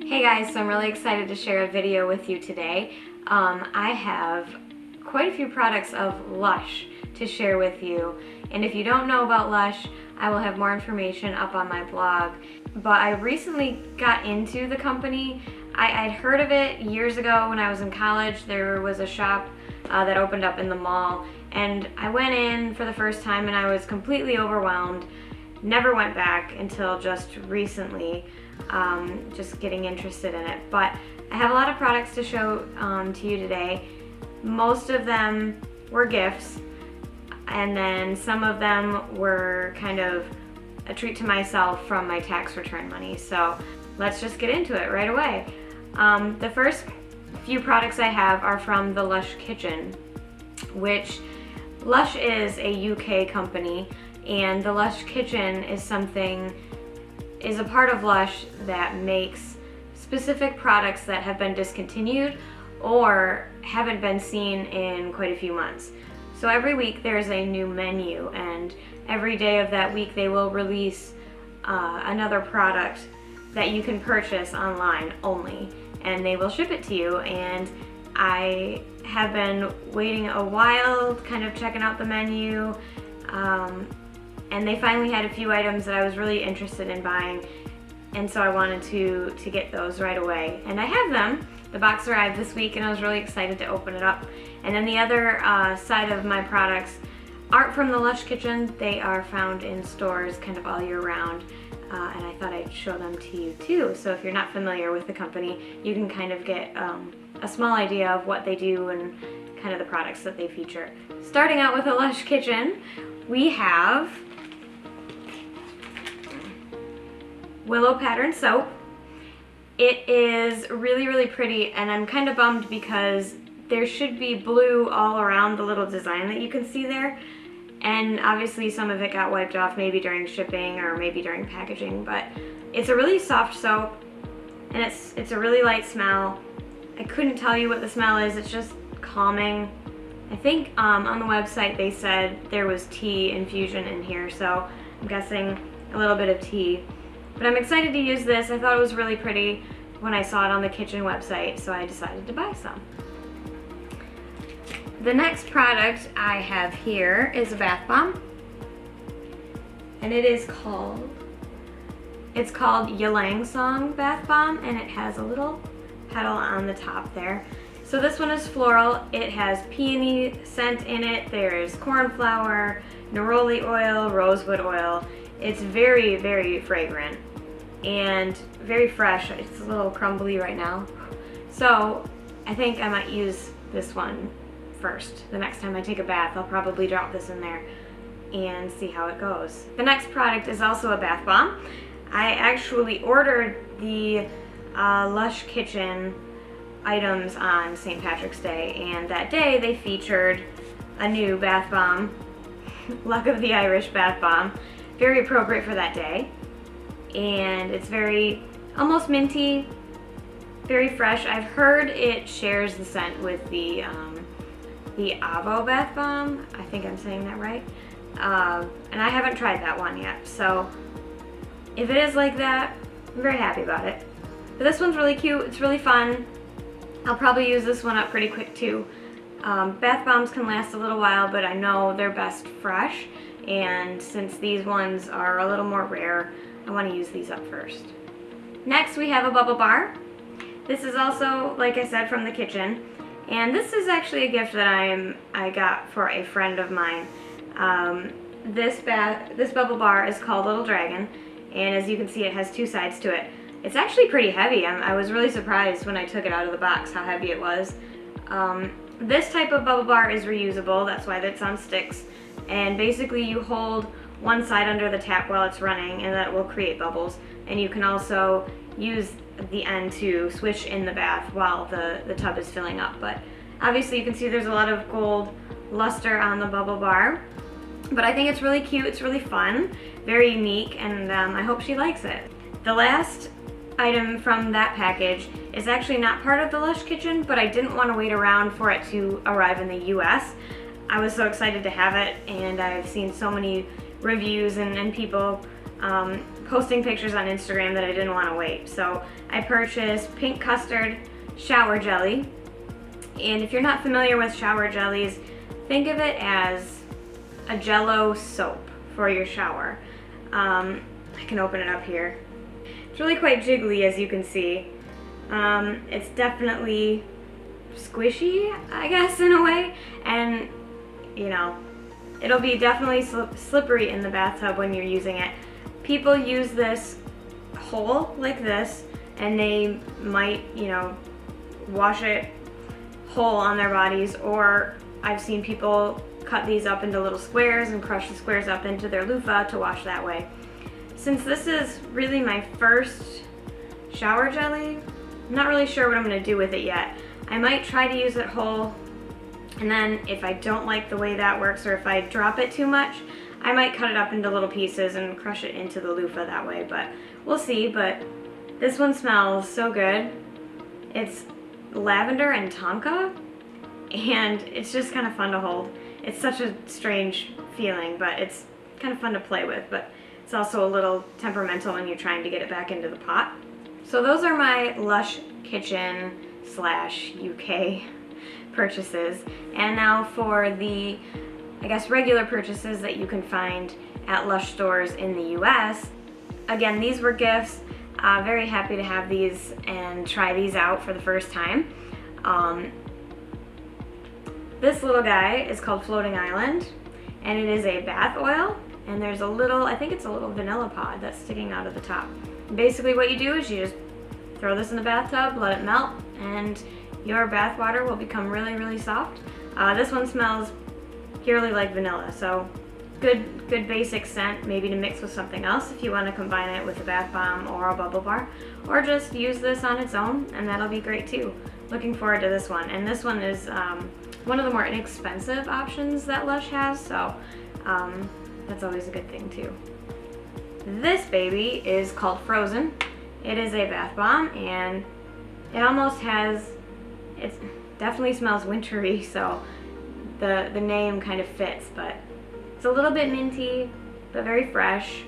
Hey guys, so I'm really excited to share a video with you today. I have quite a few products of Lush to share with you, and if you don't know about Lush, I will have more information up on my blog. But I recently got into the company. I'd heard of it years ago when I was in college. There was a shop that opened up in the mall, and I went in for the first time and I was completely overwhelmed. Never went back until just recently, just getting interested in it. But I have a lot of products to show to you today. Most of them were gifts, and then some of them were kind of a treat to myself from my tax return money. So let's just get into it right away. The first few products I have are from the Lush Kitchen, which Lush is a UK company, and the Lush Kitchen is a part of Lush that makes specific products that have been discontinued or haven't been seen in quite a few months. So every week there's a new menu, and every day of that week they will release another product that you can purchase online only, and they will ship it to you. And I have been waiting a while, kind of checking out the menu, and they finally had a few items that I was really interested in buying, and so I wanted to get those right away. And I have them. The box arrived this week and I was really excited to open it up. And then the other side of my products aren't from the Lush Kitchen. They are found in stores kind of all year round, and I thought I'd show them to you too. So if you're not familiar with the company, you can kind of get a small idea of what they do and kind of the products that they feature. Starting out with the Lush Kitchen, we have willow pattern soap. It is really, really pretty, and I'm kind of bummed because there should be blue all around the little design that you can see there, and obviously some of it got wiped off maybe during shipping or maybe during packaging. But it's a really soft soap, and it's a really light smell. I couldn't tell you what the smell is. It's just calming. I think on the website they said there was tea infusion in here, so I'm guessing a little bit of tea. But I'm excited to use this. I thought it was really pretty when I saw it on the kitchen website, so I decided to buy some. The next product I have here is a bath bomb, and it's called Ylang Song Bath Bomb, and it has a little petal on the top there. So this one is floral. It has peony scent in it. There's cornflower, neroli oil, rosewood oil. It's very, very fragrant and very fresh. It's a little crumbly right now. So I think I might use this one first. The next time I take a bath, I'll probably drop this in there and see how it goes. The next product is also a bath bomb. I actually ordered the Lush Kitchen items on St. Patrick's Day, and that day they featured a new bath bomb, Luck of the Irish bath bomb. Very appropriate for that day, and it's very almost minty, very fresh. I've heard it shares the scent with the Avo bath bomb. I think I'm saying that right, and I haven't tried that one yet. So if it is like that, I'm very happy about it. But this one's really cute. It's really fun. I'll probably use this one up pretty quick too. Bath bombs can last a little while, but I know they're best fresh. And since these ones are a little more rare, I want to use these up first. Next we have a bubble bar. This is also, like I said, from the kitchen. And this is actually a gift that I got for a friend of mine. This bubble bar is called Little Dragon, and as you can see it has two sides to it. It's actually pretty heavy. I was really surprised when I took it out of the box how heavy it was. This type of bubble bar is reusable. That's why it's on sticks. And basically you hold one side under the tap while it's running, and that will create bubbles. And you can also use the end to swish in the bath while the tub is filling up. But obviously you can see there's a lot of gold luster on the bubble bar. But I think it's really cute, it's really fun, very unique, and I hope she likes it. The last item from that package is actually not part of the Lush Kitchen, but I didn't want to wait around for it to arrive in the US. I was so excited to have it, and I've seen so many reviews and people posting pictures on Instagram that I didn't want to wait. So I purchased pink custard shower jelly. And if you're not familiar with shower jellies, think of it as a Jello soap for your shower. I can open it up here. It's really quite jiggly, as you can see. It's definitely squishy, I guess, in a way, and you know, it'll be definitely slippery in the bathtub when you're using it. People use this whole like this, and they might, you know, wash it whole on their bodies, or I've seen people cut these up into little squares and crush the squares up into their loofah to wash that way. Since this is really my first shower jelly, I'm not really sure what I'm going to do with it yet. I might try to use it whole, and then if I don't like the way that works, or if I drop it too much, I might cut it up into little pieces and crush it into the loofah that way, but we'll see. But this one smells so good. It's lavender and tonka, and it's just kind of fun to hold. It's such a strange feeling, but it's kind of fun to play with, but it's also a little temperamental when you're trying to get it back into the pot. So those are my Lush Kitchen / UK purchases. And now for the, I guess, regular purchases that you can find at Lush stores in the US. Again, these were gifts. Very happy to have these and try these out for the first time. This little guy is called Floating Island, and it is a bath oil, and there's a little, I think it's a little vanilla pod that's sticking out of the top. Basically what you do is you just throw this in the bathtub, let it melt, and your bath water will become really, really soft. This one smells purely like vanilla, so good basic scent, maybe to mix with something else if you want to combine it with a bath bomb or a bubble bar, or just use this on its own, and that'll be great too. Looking forward to this one, and this one is one of the more inexpensive options that Lush has, so that's always a good thing too. This baby is called Frozen. It is a bath bomb, and it almost has, it definitely smells wintry, so the name kind of fits, but it's a little bit minty, but very fresh.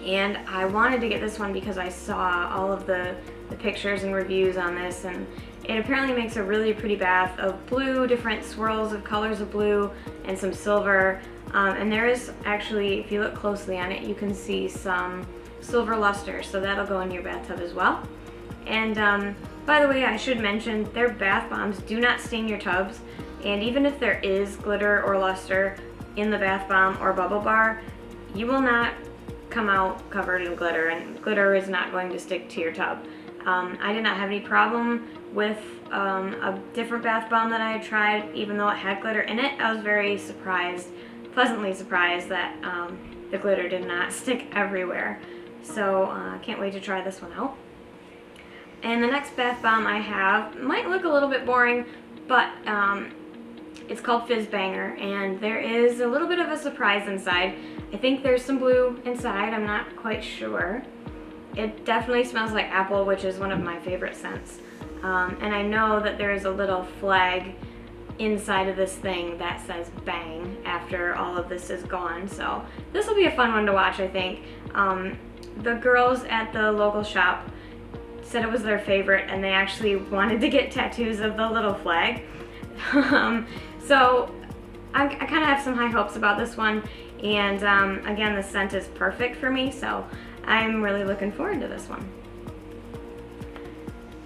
And I wanted to get this one because I saw all of the pictures and reviews on this, and it apparently makes a really pretty bath of blue, different swirls of colors of blue, and some silver. And there is actually, if you look closely on it, you can see some silver luster, so that'll go in your bathtub as well. And by the way, I should mention, their bath bombs do not stain your tubs, and even if there is glitter or luster in the bath bomb or bubble bar, you will not come out covered in glitter, and glitter is not going to stick to your tub. I did not have any problem with a different bath bomb that I had tried, even though it had glitter in it. I was very surprised, pleasantly surprised, that the glitter did not stick everywhere. So I can't wait to try this one out. And the next bath bomb I have might look a little bit boring, but it's called Fizz Banger, and there is a little bit of a surprise inside. I think there's some blue inside, I'm not quite sure. It definitely smells like apple, which is one of my favorite scents. And I know that there is a little flag inside of this thing that says bang after all of this is gone, so this will be a fun one to watch, I think. The girls at the local shop said it was their favorite, and they actually wanted to get tattoos of the little flag. So I kind of have some high hopes about this one, and again, the scent is perfect for me, so I'm really looking forward to this one.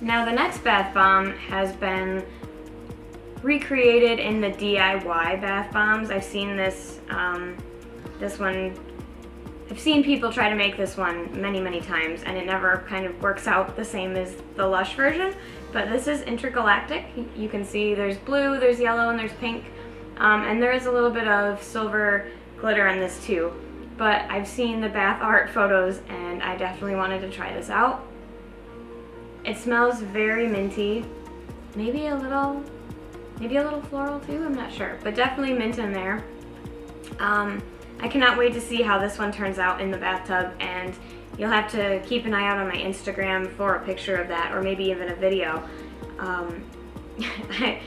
Now the next bath bomb has been recreated in the DIY bath bombs. I've seen this one, I've seen people try to make this one many times, and it never kind of works out the same as the Lush version, but this is intergalactic. You can see there's blue, there's yellow, and there's pink, and there is a little bit of silver glitter in this too. But I've seen the bath art photos, and I definitely wanted to try this out. It smells very minty, maybe a little floral too, I'm not sure, but definitely mint in there. I cannot wait to see how this one turns out in the bathtub, and you'll have to keep an eye out on my Instagram for a picture of that, or maybe even a video. I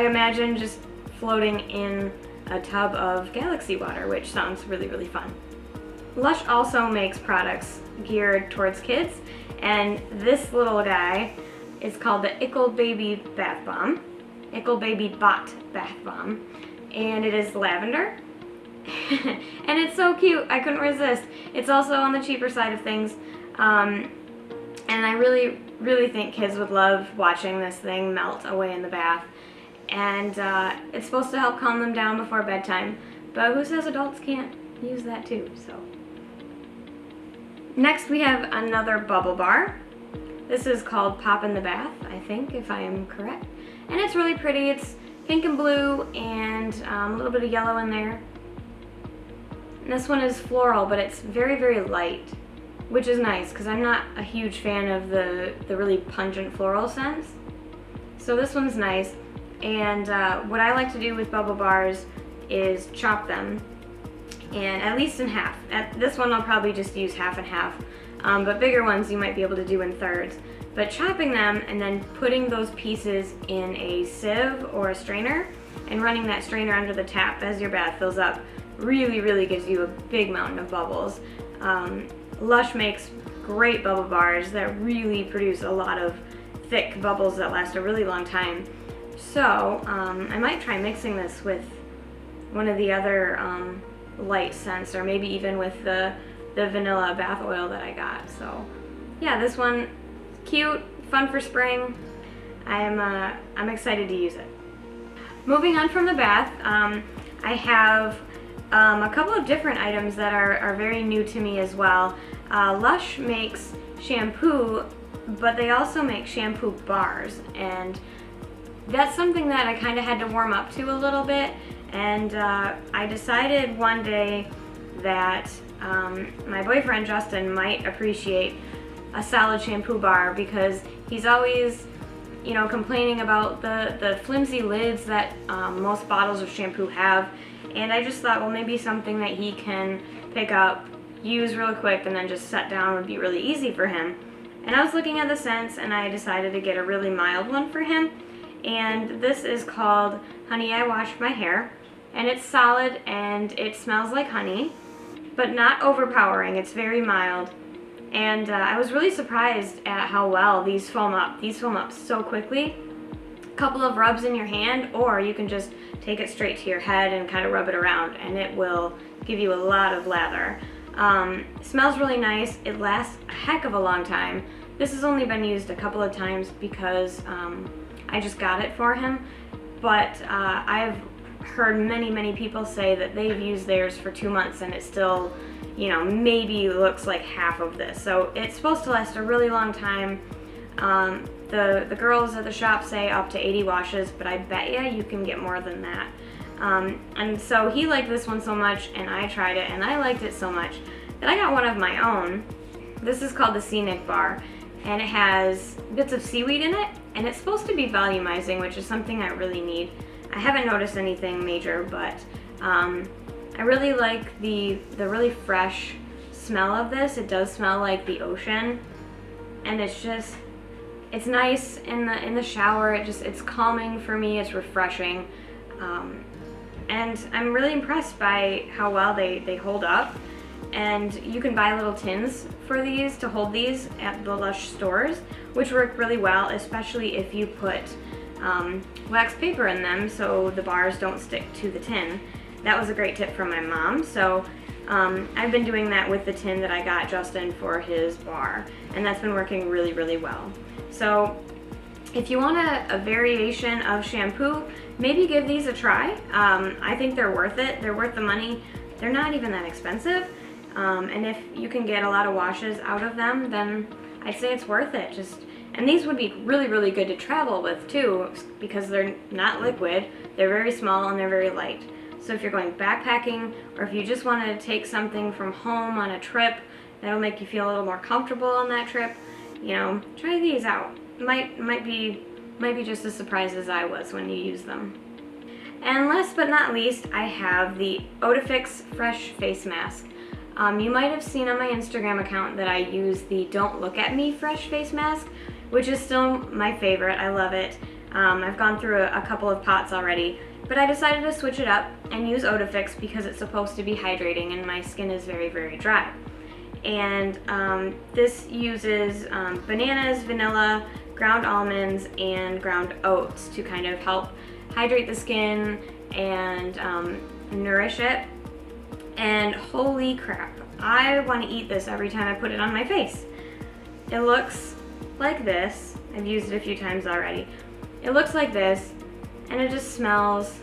imagine just floating in a tub of galaxy water, which sounds really fun. Lush also makes products geared towards kids, and this little guy is called the Ickle Baby Bath Bomb, Ickle Baby Bot Bath Bomb, and it is lavender. And it's so cute, I couldn't resist. It's also on the cheaper side of things, and I really think kids would love watching this thing melt away in the bath. And it's supposed to help calm them down before bedtime, but who says adults can't use that too? So next we have another bubble bar. This is called Pop in the Bath, I think, if I am correct. And it's really pretty. It's pink and blue and a little bit of yellow in there. And this one is floral, but it's very light, which is nice because I'm not a huge fan of the really pungent floral scents. So this one's nice. And what I like to do with bubble bars is chop them, and at least in half. At this one I'll probably just use half and half, but bigger ones you might be able to do in thirds. But chopping them and then putting those pieces in a sieve or a strainer and running that strainer under the tap as your bath fills up really gives you a big mountain of bubbles. Lush makes great bubble bars that really produce a lot of thick bubbles that last a really long time. So I might try mixing this with one of the other light scents, or maybe even with the vanilla bath oil that I got. So yeah, this one, cute, fun for spring. I'm excited to use it. Moving on from the bath, I have a couple of different items that are very new to me as well. Lush makes shampoo, but they also make shampoo bars, and that's something that I kind of had to warm up to a little bit. And I decided one day that my boyfriend Justin might appreciate a solid shampoo bar, because he's always, you know, complaining about the flimsy lids that most bottles of shampoo have. And I just thought, well, maybe something that he can pick up, use real quick, and then just set down would be really easy for him. And I was looking at the scents, and I decided to get a really mild one for him. And this is called Honey, I Washed My Hair. And it's solid, and it smells like honey, but not overpowering. It's very mild. And I was really surprised at how well these foam up. These foam up so quickly. A couple of rubs in your hand, or you can just take it straight to your head and kind of rub it around, and it will give you a lot of lather. It smells really nice. It lasts a heck of a long time. This has only been used a couple of times because I just got it for him, but I've heard many people say that they've used theirs for 2 months and it still, you know, maybe looks like half of this. So it's supposed to last a really long time. The girls at the shop say up to 80 washes, but I bet you can get more than that. And so he liked this one so much, and I tried it, and I liked it so much that I got one of my own. This is called the Scenic Bar, and it has bits of seaweed in it, and it's supposed to be volumizing, which is something I really need. I haven't noticed anything major, but I really like the really fresh smell of this. It does smell like the ocean, and it's nice in the shower. It's calming for me. It's refreshing, and I'm really impressed by how well they hold up. And you can buy little tins for these to hold these at the Lush stores, which work really well, especially if you put wax paper in them so the bars don't stick to the tin. That was a great tip from my mom. So I've been doing that with the tin that I got Justin for his bar, and that's been working really well. So if you want a variation of shampoo, maybe give these a try. I think they're worth it. They're worth the money. They're not even that expensive. And if you can get a lot of washes out of them, then I'd say it's worth it. And these would be really good to travel with too, because they're not liquid. They're very small and they're very light. So if you're going backpacking, or if you just want to take something from home on a trip that'll make you feel a little more comfortable on that trip, you know, try these out. Might be just as surprised as I was when you use them. And last but not least, I have the Odafix Fresh Face Mask. You might have seen on my Instagram account that I use the Don't Look at Me Fresh Face Mask, which is still my favorite. I love it. I've gone through a couple of pots already, But I decided to switch it up and use Odafix because it's supposed to be hydrating and my skin is very, very dry. And this uses bananas, vanilla, ground almonds, and ground oats to kind of help hydrate the skin and nourish it. And holy crap, I want to eat this every time I put it on my face. It looks like this. I've used it a few times already. It looks like this, and it just smells,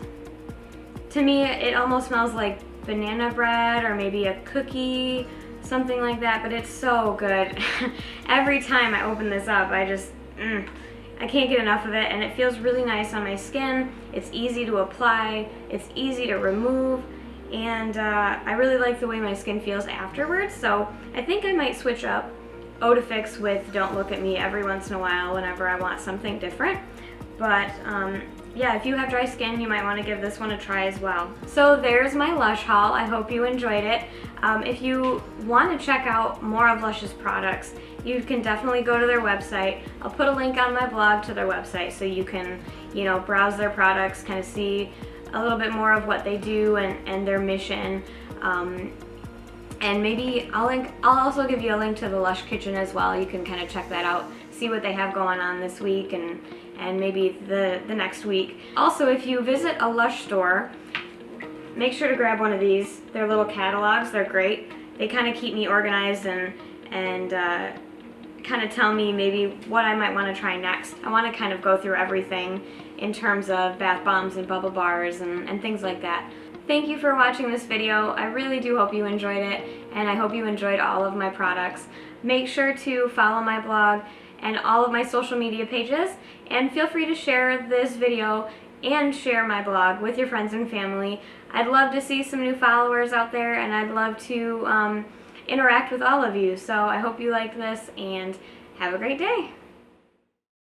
to me, it almost smells like banana bread or maybe a cookie, something like that, but it's so good. Every time I open this up, I just, I can't get enough of it, and it feels really nice on my skin. It's easy to apply, it's easy to remove, and I really like the way my skin feels afterwards, so I think I might switch up Odafix with Don't Look at Me every once in a while whenever I want something different. But yeah, if you have dry skin, you might want to give this one a try as well. So there's my Lush haul. I hope you enjoyed it. If you want to check out more of Lush's products, you can definitely go to their website. I'll put a link on my blog to their website so you can, you know, browse their products, kind of see a little bit more of what they do and their mission. And maybe I'll also give you a link to the Lush Kitchen as well. You can kind of check that out, see what they have going on this week and maybe the next week. Also, if you visit a Lush store, make sure to grab one of these. They're little catalogs, they're great. They kind of keep me organized and kind of tell me maybe what I might want to try next. I want to kind of go through everything in terms of bath bombs and bubble bars and things like that. Thank you for watching this video. I really do hope you enjoyed it, and I hope you enjoyed all of my products. Make sure to follow my blog and all of my social media pages, and feel free to share this video and share my blog with your friends and family. I'd love to see some new followers out there, and I'd love to interact with all of you. So I hope you like this, and have a great day.